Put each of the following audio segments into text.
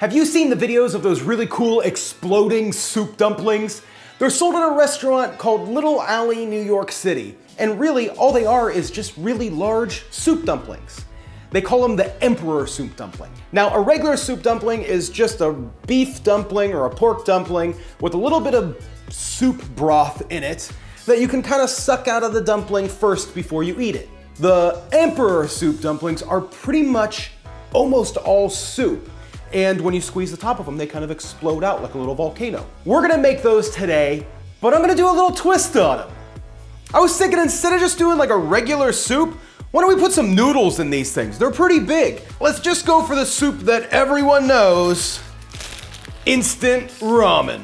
Have you seen the videos of those really cool exploding soup dumplings? They're sold at a restaurant called Little Alley, New York City. And really, all they are is just really large soup dumplings. They call them the Emperor Soup Dumpling. Now, a regular soup dumpling is just a beef dumpling or a pork dumpling with a little bit of soup broth in it that you can kind of suck out of the dumpling first before you eat it. The Emperor Soup Dumplings are pretty much almost all soup. And when you squeeze the top of them, they kind of explode out like a little volcano. We're gonna make those today, but I'm gonna do a little twist on them. I was thinking instead of just doing like a regular soup, why don't we put some noodles in these things? They're pretty big. Let's just go for the soup that everyone knows, instant ramen.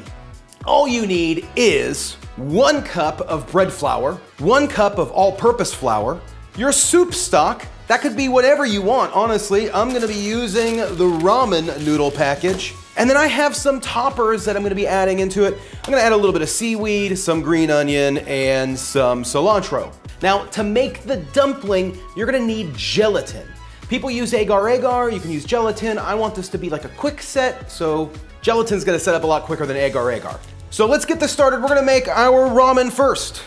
All you need is 1 cup of bread flour, 1 cup of all-purpose flour, your soup stock. That could be whatever you want, honestly. I'm gonna be using the ramen noodle package. And then I have some toppers that I'm gonna be adding into it. I'm gonna add a little bit of seaweed, some green onion, and some cilantro. Now, to make the dumpling, you're gonna need gelatin. People use agar-agar, you can use gelatin. I want this to be like a quick set, so gelatin's gonna set up a lot quicker than agar-agar. So let's get this started. We're gonna make our ramen first.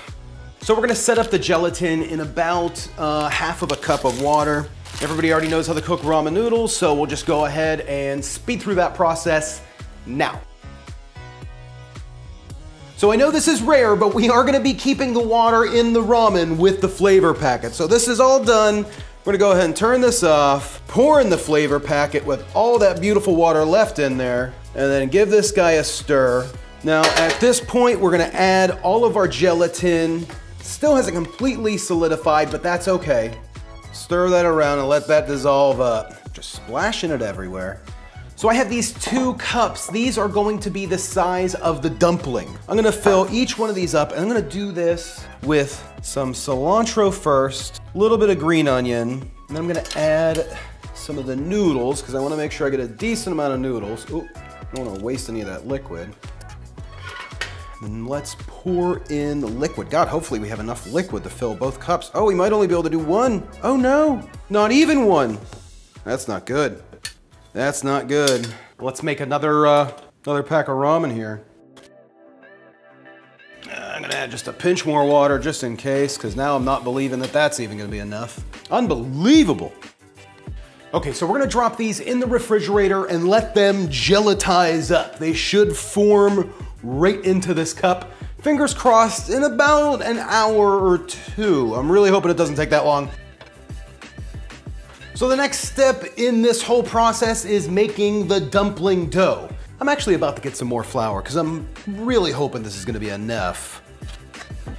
So we're gonna set up the gelatin in about half of a cup of water. Everybody already knows how to cook ramen noodles, so we'll just go ahead and speed through that process now. So I know this is rare, but we are gonna be keeping the water in the ramen with the flavor packet. So this is all done. We're gonna go ahead and turn this off, pour in the flavor packet with all that beautiful water left in there, and then give this guy a stir. Now at this point, we're gonna add all of our gelatin. Still hasn't completely solidified, but that's okay. Stir that around and let that dissolve up. Just splashing it everywhere. So I have these 2 cups. These are going to be the size of the dumpling. I'm gonna fill each one of these up, and I'm gonna do this with some cilantro first, a little bit of green onion, and then I'm gonna add some of the noodles, because I wanna make sure I get a decent amount of noodles. Ooh, I don't wanna waste any of that liquid. And let's pour in the liquid. God, hopefully we have enough liquid to fill both cups. Oh, we might only be able to do 1. Oh no, not even 1. That's not good. That's not good. Let's make another pack of ramen here. I'm gonna add just a pinch more water just in case, because now I'm not believing that that's even gonna be enough. Unbelievable. Okay, so we're gonna drop these in the refrigerator and let them gelatize up. They should form right into this cup. Fingers crossed, in about an hour or 2. I'm really hoping it doesn't take that long. So the next step in this whole process is making the dumpling dough. I'm actually about to get some more flour because I'm really hoping this is gonna be enough.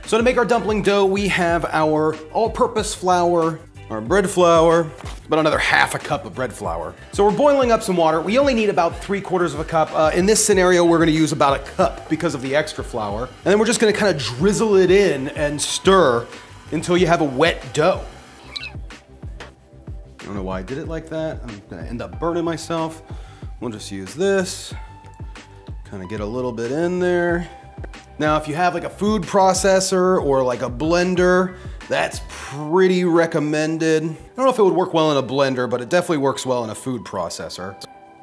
So to make our dumpling dough, we have our all-purpose flour, our bread flour, about another half a cup of bread flour. So we're boiling up some water. We only need about 3/4 of a cup. In this scenario, we're gonna use about a cup because of the extra flour. And then we're just gonna kind of drizzle it in and stir until you have a wet dough. I don't know why I did it like that. I'm gonna end up burning myself. We'll just use this, kind of get a little bit in there. Now, if you have like a food processor or like a blender, that's pretty recommended. I don't know if it would work well in a blender, but it definitely works well in a food processor.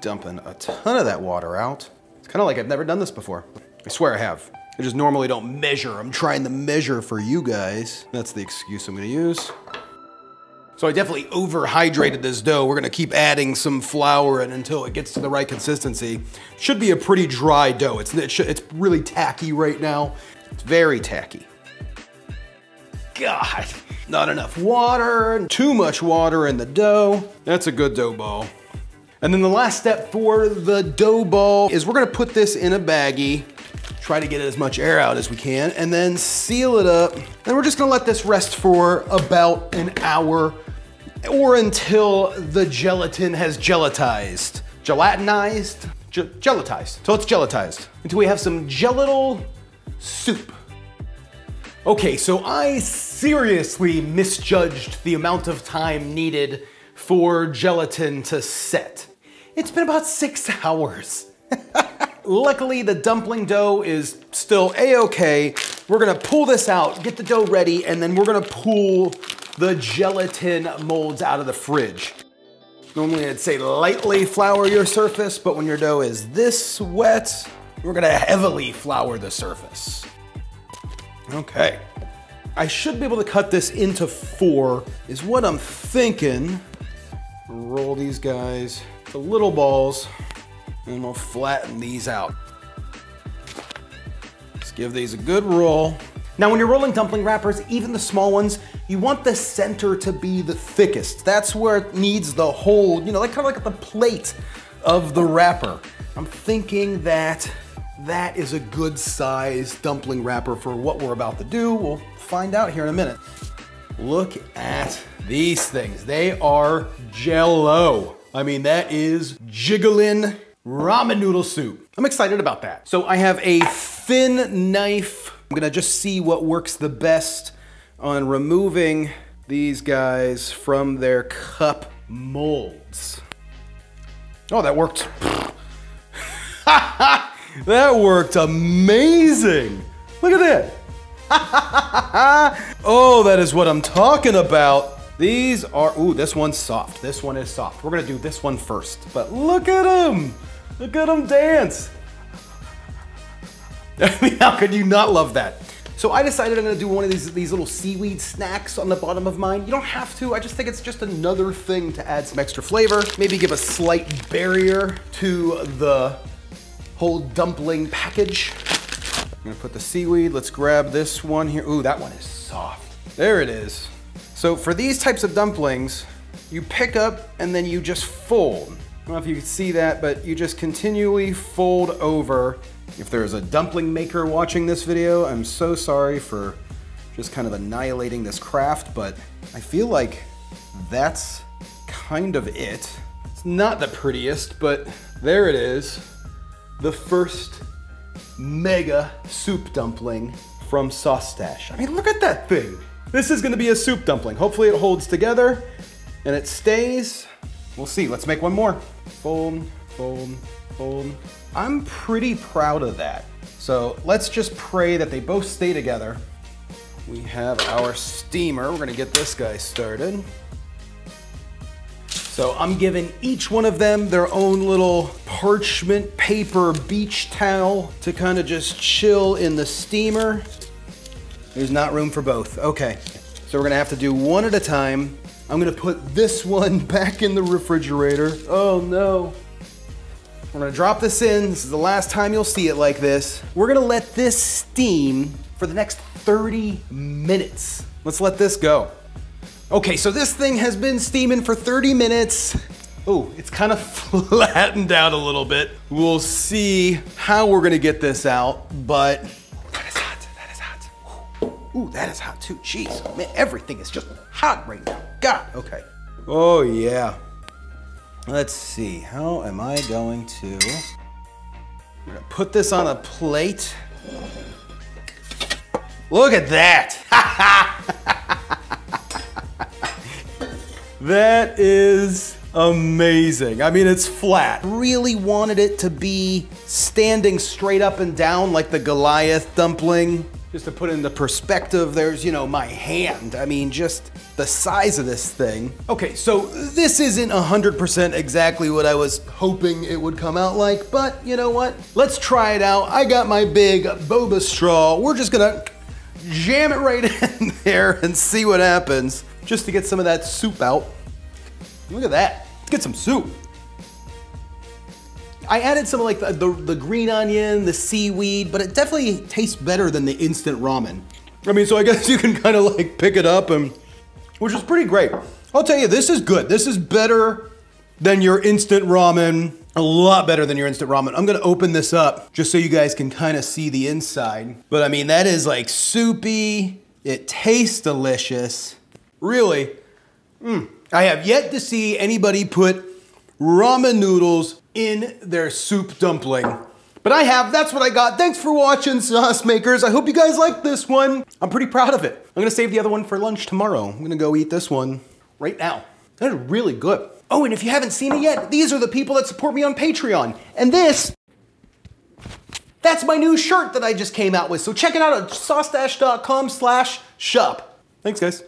Dumping a ton of that water out. It's kind of like I've never done this before. I swear I have. I just normally don't measure. I'm trying to measure for you guys. That's the excuse I'm gonna use. So I definitely overhydrated this dough. We're gonna keep adding some flour in until it gets to the right consistency. Should be a pretty dry dough. It's really tacky right now. It's very tacky. God, not enough water, too much water in the dough. That's a good dough ball. And then the last step for the dough ball is we're gonna put this in a baggie, try to get as much air out as we can, and then seal it up. And we're just gonna let this rest for about an hour or until the gelatin has gelatized. Gelatinized? Gelatized. So it's gelatized. Until we have some gelatin soup. Okay, so I seriously misjudged the amount of time needed for gelatin to set. It's been about 6 hours. Luckily, the dumpling dough is still a-okay. We're gonna pull this out, get the dough ready, and then we're gonna pull the gelatin molds out of the fridge. Normally I'd say lightly flour your surface, but when your dough is this wet, we're gonna heavily flour the surface. Okay. I should be able to cut this into 4, is what I'm thinking. Roll these guys to little balls, and we'll flatten these out. Let's give these a good roll. Now, when you're rolling dumpling wrappers, even the small ones, you want the center to be the thickest. That's where it needs the whole, you know, like kind of like the plate of the wrapper. I'm thinking that that is a good size dumpling wrapper for what we're about to do. We'll find out here in a minute. Look at these things. They are jello. I mean, that is jiggling ramen noodle soup. I'm excited about that. So I have a thin knife. I'm gonna just see what works the best on removing these guys from their cup molds. Oh, that worked. That worked amazing. Look at that. Oh, that is what I'm talking about. These are, ooh, this one's soft. This one is soft. We're gonna do this one first, but look at them. Look at them dance. I mean, how could you not love that? So I decided I'm gonna do one of these little seaweed snacks on the bottom of mine. You don't have to, I just think it's just another thing to add some extra flavor. Maybe give a slight barrier to the whole dumpling package. I'm gonna put the seaweed, let's grab this one here. Ooh, that one is soft. There it is. So for these types of dumplings, you pick up and then you just fold. I don't know if you can see that, but you just continually fold over. If there's a dumpling maker watching this video, I'm so sorry for just kind of annihilating this craft, but I feel like that's kind of it. It's not the prettiest, but there it is. The first mega soup dumpling from SauceStache. I mean, look at that thing. This is gonna be a soup dumpling. Hopefully it holds together and it stays. We'll see, let's make one more. Fold, fold, fold. I'm pretty proud of that. So let's just pray that they both stay together. We have our steamer. We're gonna get this guy started. So I'm giving each one of them their own little parchment paper beach towel to kind of just chill in the steamer. There's not room for both. Okay, so we're gonna have to do one at a time. I'm gonna put this one back in the refrigerator. Oh no. We're gonna drop this in. This is the last time you'll see it like this. We're gonna let this steam for the next 30 minutes. Let's let this go. Okay, so this thing has been steaming for 30 minutes. Oh, it's kind of flattened out a little bit. We'll see how we're gonna get this out, but that is hot, that is hot. Ooh, that is hot too, jeez. Man, everything is just hot right now. God, okay. Oh yeah. Let's see, how am I going to... I'm gonna put this on a plate. Look at that! That is amazing. I mean, it's flat. Really wanted it to be standing straight up and down like the Goliath dumpling. Just to put into perspective, there's, you know, my hand. I mean, just the size of this thing. Okay, so this isn't 100% exactly what I was hoping it would come out like, but you know what? Let's try it out. I got my big boba straw. We're just gonna jam it right in there and see what happens, just to get some of that soup out. Look at that. Let's get some soup. I added some like the green onion, the seaweed, but it definitely tastes better than the instant ramen. I mean, so I guess you can kind of like pick it up, and which is pretty great. I'll tell you, this is good. This is better than your instant ramen, a lot better than your instant ramen. I'm gonna open this up just so you guys can kind of see the inside. But I mean, that is like soupy. It tastes delicious. Really, I have yet to see anybody put ramen noodles in their soup dumpling. But I have, that's what I got. Thanks for watching, sauce makers. I hope you guys liked this one. I'm pretty proud of it. I'm gonna save the other one for lunch tomorrow. I'm gonna go eat this one right now. That is really good. Oh, and if you haven't seen it yet, these are the people that support me on Patreon. And this, that's my new shirt that I just came out with. So check it out at SauceStache.com/shop. Thanks, guys.